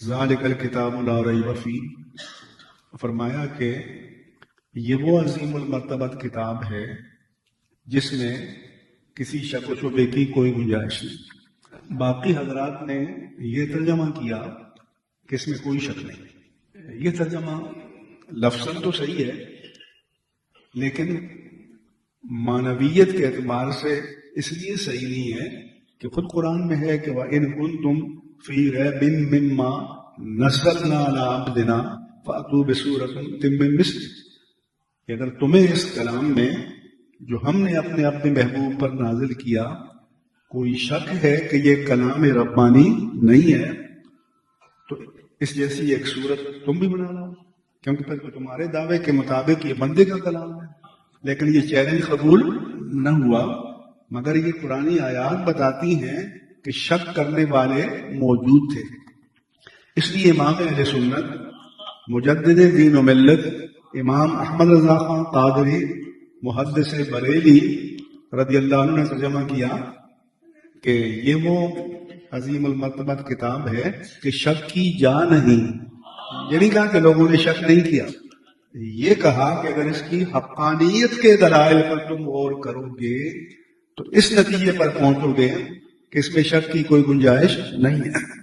ذالک الکتاب لا ریب فیہ، فرمایا کہ یہ وہ عظیم المرتبت کتاب ہے جس میں کسی شک و شبے کی کوئی گنجائش نہیں۔ باقی حضرات نے یہ ترجمہ کیا کہ اس میں کوئی شک نہیں۔ یہ ترجمہ لفظاً تو صحیح ہے، لیکن معنویت کے اعتبار سے اس لیے صحیح نہیں ہے کہ خود قرآن میں ہے کہ وَإِن كُنتُمْ فِي رَيْبٍ مِّمَّا نَزَّلْنَا عَلَىٰ عَبْدِنَا فَأْتُوا بِسُورَةٍ مِّن مِّثْلِهِ، کہ اگر تمہیں اس کلام میں جو ہم نے اپنے محبوب پر نازل کیا کوئی شک ہے کہ یہ کلام ربانی نہیں ہے، تو اس جیسی ایک صورت تم بھی بنا لاؤ، کیونکہ پھر تمہارے دعوے کے مطابق یہ بندے کا کلام ہے۔ لیکن یہ چیلنج قبول نہ ہوا، مگر یہ قرآنی آیات بتاتی ہیں کہ شک کرنے والے موجود تھے۔ اس لیے امام اہل سنت مجدد دین و ملت امام احمد رضا خان قادری محدث بریلی رضی اللہ عنہ نے ترجمہ کیا کہ یہ وہ عظیم المرتبت کتاب ہے کہ شک کی جا نہیں۔ یہ نہیں کہا کہ لوگوں نے شک نہیں کیا، یہ کہا کہ اگر اس کی حقانیت کے دلائل پر تم غور کرو گے تو اس نتیجے پر پہنچو گے کہ اس میں شک کی کوئی گنجائش نہیں ہے۔